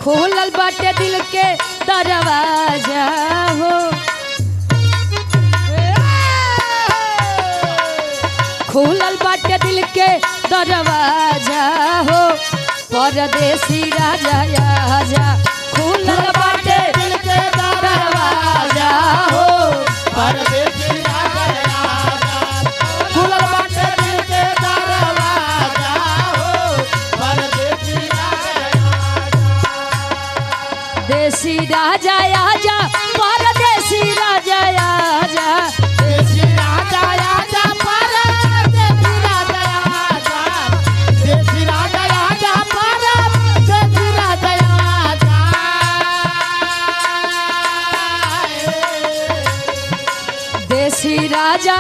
खुलल बाटे दिल के दरवाजा हो, खुलल बाटे दिल के दरवाजा हो, परदेसी राजा आजा। खुलल बाटे दिल के दरवाजा हो, परदेसी राजा आजा। खुलल बाटे दिल के दरवाजा हो, परदेसी राजा आजा। देसी राजा आजा, परदेसी राजा आजा। देसी राजा आजा, परदेसी राजा आजा। देसी राजा आजा, परदेसी राजा आजा। देसी राजा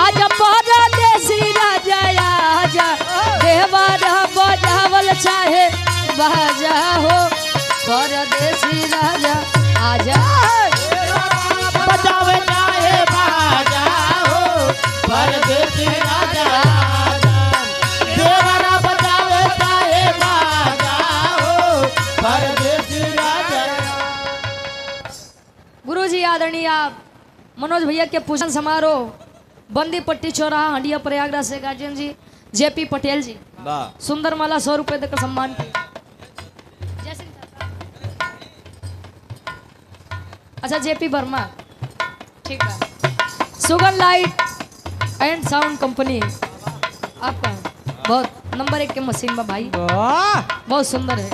आजा, परदेसी राजा आजा। देवारा बजावल चाहे बाजा हो, परदेसी राजा आजा। बजावे चाहे बाजा हो, परदेसी राजा आजा। देवरा बजावे चाहे बाजा हो, परदेसी राजा। गुरुजी आदरणीय आप मनोज भैया के पूजन समारोह बंदी पट्टी चौराहा हंडिया प्रयागराज से गार्जियन जी जेपी पटेल जी सुंदर माला 100 रुपए देकर सम्मान किए। अच्छा जेपी वर्मा ठीक है। Sugan light and sound company आपका बहुत नंबर 1 के मशीन में भाई, बहुत सुंदर है।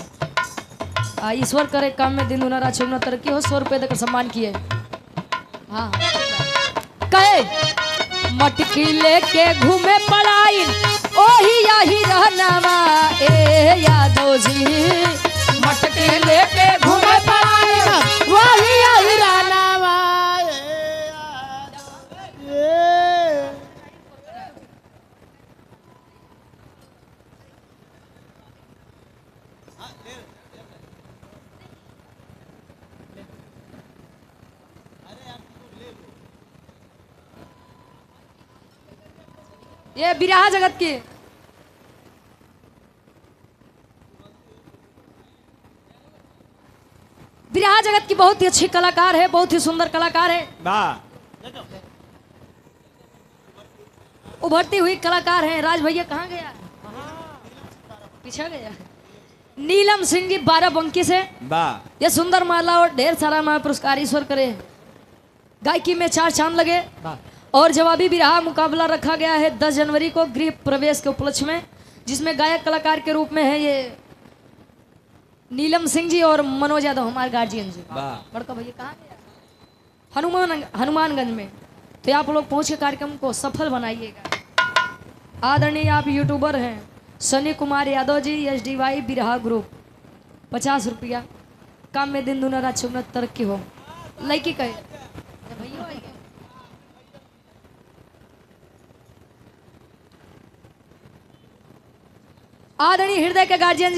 ईश्वर करे काम में दिन दुना रात चौगुना तरक्की हो। 100 रुपए देकर सम्मान किए। हाँ कहे मटकी लेके घूमे पड़ाई ओही यही रहनावा ए यादव जी। मटके लेके घूमे पड़ाई वही यही रहनावा ये बिरहा जगत की बिरहा जगत की बहुत ही अच्छी कलाकार है, बहुत ही सुंदर कलाकार है, उभरती हुई कलाकार है। राज भैया कहाँ गया? पीछे गया। नीलम सिंह जी 12 बंकी से ये सुंदर माला और ढेर सारा मैं पुरस्कार ईश्वर करे। गायकी में 4 चांद लगे। और जवाबी बिरहा मुकाबला रखा गया है 10 जनवरी को गृह प्रवेश के उपलक्ष्य में, जिसमें गायक कलाकार के रूप में है ये नीलम सिंह जी और मनोज यादव हमारे गार्जियन जी। बड़का भैया कहाँ गया? हनुमानगंज में। तो आप लोग पहुंच के कार्यक्रम को सफल बनाइएगा। आदरणीय आप यूट्यूबर हैं सनी कुमार यादव जी SDY बिरहा ग्रुप 50 रुपया। काम में दिन दुना रात चौगुना तरक्की हो। लड़की कहे भैया आदरणीय हृदय के गार्जियन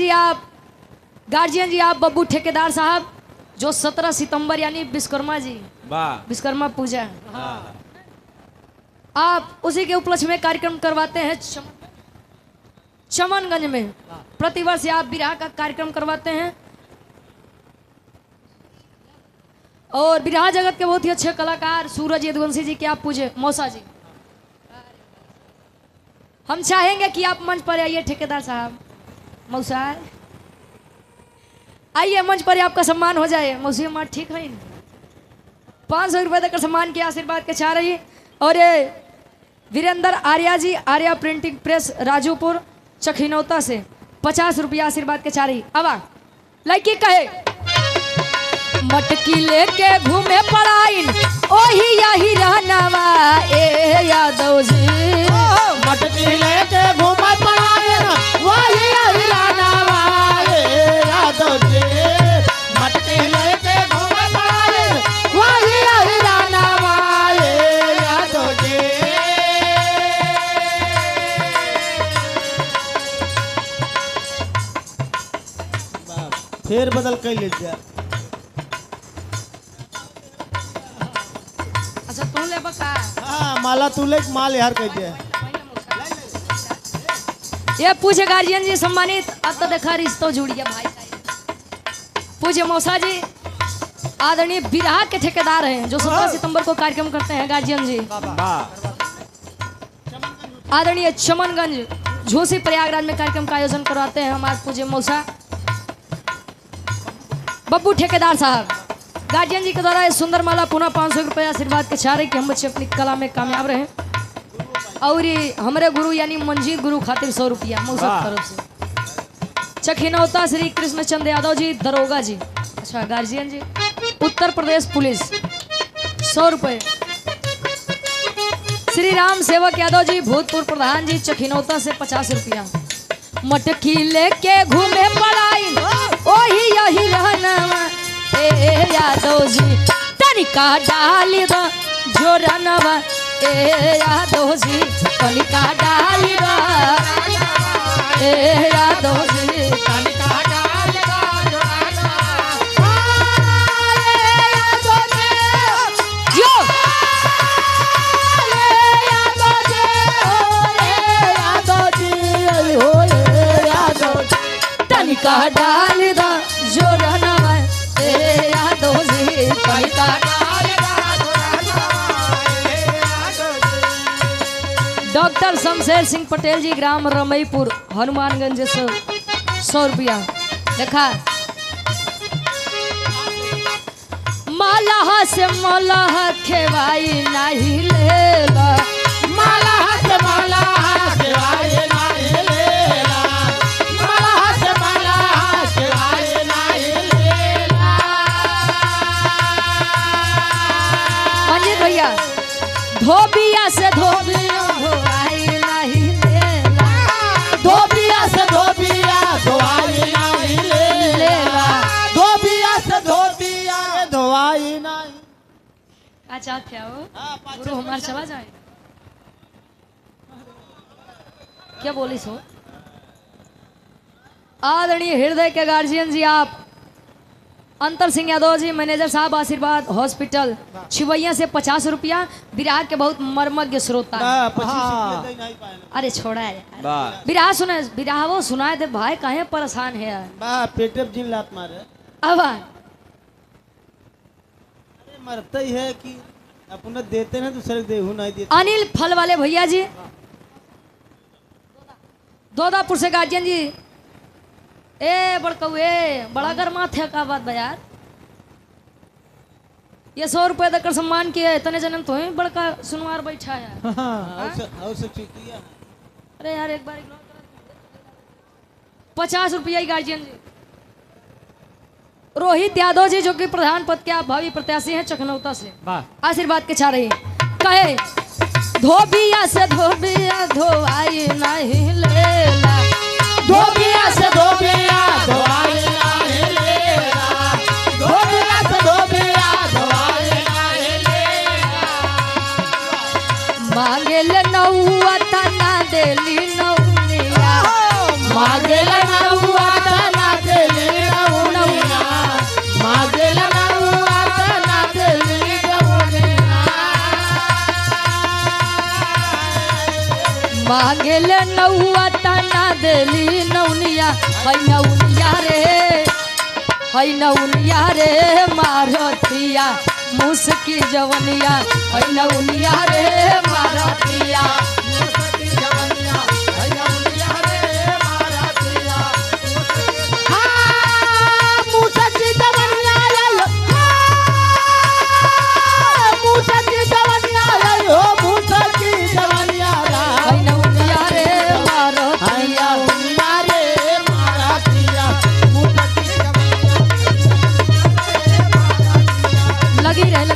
जी आप बब्बू ठेकेदार साहब जो 17 सितंबर यानी विश्वकर्मा जी विश्वकर्मा पूजा आप उसी के उपलक्ष्य में कार्यक्रम करवाते हैं चमनगंज में। प्रतिवर्ष आप बिरहा का कार्यक्रम करवाते हैं और बिरहा जगत के बहुत ही अच्छे कलाकार सूरज यदुवंशी जी के आप पूजे मौसा जी। हम चाहेंगे कि आप मंच पर आइए ठेकेदार साहब। मौसा आइए मंच पर आपका सम्मान हो जाए। मौसी हमारा ठीक है 500 रुपये देकर सम्मान किया आशीर्वाद के चाह रही। और ये वीरेंद्र आर्या जी आर्या प्रिंटिंग प्रेस राजूपुर चखिनौता से 50 रुपया आशीर्वाद के चाह रही। अब लड़की कहे मटकी लेके घूमे पड़ाई ओही यही रहनावा ए यादव जी। मटकी लेके घूमे पड़ाई वही यही रहनावा ए यादव जी। मटकी लेके घूमे पड़ाई वही यही रहनावा ए यादव जी। फेर बदल कर लीजिए। अच्छा तू ले बका। हाँ माला तू ले माल यार कह दिया। ये पूछे गार्जियन जी सम्मानित अब तो देखा रिश्तों जुड़ गया भाई। पूज्य मौसा जी आदरणीय बिरहा के ठेकेदार हैं जो 17 सितंबर को कार्यक्रम करते हैं गार्जियन जी। आदरणीय चमनगंज झूसी प्रयागराज में कार्यक्रम का आयोजन करवाते हैं हमारे पूज्य मौसा बब्बू ठेकेदार साहब। गार्जियन जी के द्वारा इस सुंदर माला पुनः 500 रुपया आशीर्वाद के चाह कि हम बच्चे अपनी कला में कामयाब रहे और ये हमारे गुरु यानी मंजीत गुरु खातिर 100 रुपया मौसा की तरफ से। चखिनौता श्री कृष्ण चंद यादव जी दरोगा जी, अच्छा गार्जियन जी। उत्तर प्रदेश पुलिस 100 रुपये। श्री राम सेवक यादव जी भूतपूर्व प्रधान जी चखिनौता से 50 रुपया। मटकी लेके घूमे पड़ाई ओही यही रहना ए यादव जी तनिका डाल दो जोरनवा ए यादव जी तनिका डाल दो ए यादव जी तनिका डाल दो जोरनवा ए यादव जी जो तनिका डाल दा जोरनवा ए यादव जी तनिका डाल दा डॉक्टर शमशेर सिंह पटेल जी ग्राम रमईपुर हनुमानगंज से 100 रुपया देखा। मालाहा से मालाहा खेवाई नहीं लेला मालाहा से मालाहा खेवाई नहीं लेला मालाहा से मालाहा खेवाई नहीं लेला। मंजीत भैया धोबिया से धोबिया धोवाई नहीं लेला धोबिया से धोबिया धोवाई नहीं लेला धोबिया से धोबिया धोवाई नहीं। अच्छा क्या हो गुरु हमारे चला जाए क्या बोली सो। आदरणीय हृदय के गार्जियन जी आप अंतर सिंह यादव जी मैनेजर साहब आशीर्वाद हॉस्पिटल छिवैया से 50 रुपया। बिरहा के बहुत मर्मज्ञ श्रोता। अरे छोड़ा है यार बिरहा सुने बिरहा वो सुनाए थे भाई कहे परेशान है यार पेटे में जिन लात मारे अब मरता ही है कि अपना देते ना दूसरे देहू नहीं देते। अनिल फल वाले भैया जी दोदापुर से गार्जियन जी ए बड़कौए बड़ा गर्मा थे का बात बा यार ये 100 रुपये देकर सम्मान किया इतने जन्म तो है बड़का सुनवार बैठा है अरे यार एक बार 50 रुपया गार्जियन जी। रोहित यादव जी जो कि प्रधान पद के आप भावी प्रत्याशी हैं चखनौता से आशीर्वाद के चाह रही कहे धोबिया से धोबिया धोवाई नहीं लेला धोबिया से धोबिया धोवाई नहीं लेला धोबिया से धोबिया धोवाई नहीं लेला। मांगेल नौआ तना देली नौनिया मांगेल नौआ तना देली नौनिया मांगेल नौआ तना देली नौनिया मांगेल नौआ तना देली नौनिया है नौनिया रे मारतिया मुस्की जवनिया है नौनिया रे मारतिया मुस्की जवनिया है नौनिया रे मारतिया हाँ मुस्की जवनिया मुस्की जवनिया हो मुस्की जवनिया है नौनिया रे मारतिया लगी रहे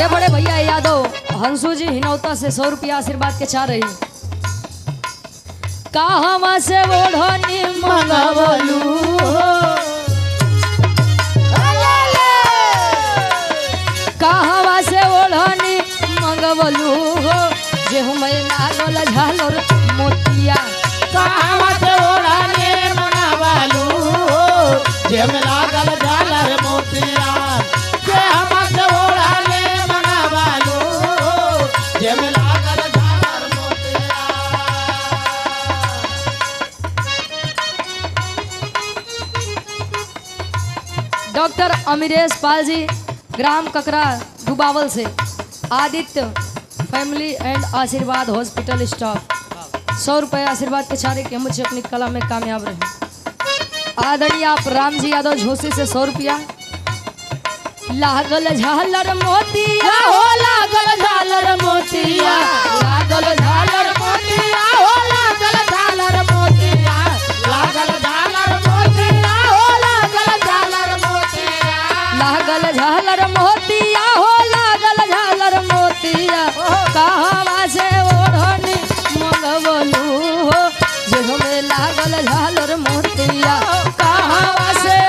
ये बड़े भैया यादव हंसू जी हिनौता से 100 रुपया आशीर्वाद के चाह रही कहाँ से ओढ़नी मंगवलू कहाँ से ओढ़नी मंगवलू जे हमें लागल झालर मोतिया कहाँ से ओढ़नी मंगवलू जे हमें लागल झालर मोतिया जे हमसे ओढ़नी मंगवलू जे हमें लागल झालर मोतिया। डॉक्टर अमीरेश पाल जी, ग्राम ककरा डुबावल से, आदित्य फैमिली एंड आशीर्वाद हॉस्पिटल स्टाफ 100 रुपये आशीर्वाद के चारे कि हम बच्चे अपनी कला में कामयाब रहे। आदरणीय आप राम जी यादव झोसी से 100 रुपया। लागल झालर मोतिया हो, लागल झालर मोतिया, लागल झालर मोतिया हो, लागल झालर मोतिया, लागल झालर मोतिया हो, लागल झालर मोतिया, लागल झालर मोतिया हो, लागल झालर मोतिया, कहवा से ओढ़नी मंगवलू हो, जे हमें लागल झालर मोतिया, कहवा से।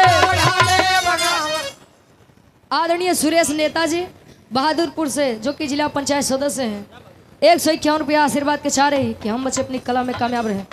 आदरणीय सुरेश नेताजी बहादुरपुर से, जो कि जिला पंचायत सदस्य हैं, 151 रुपया आशीर्वाद के चाह रही कि हम बच्चे अपनी कला में कामयाब रहे।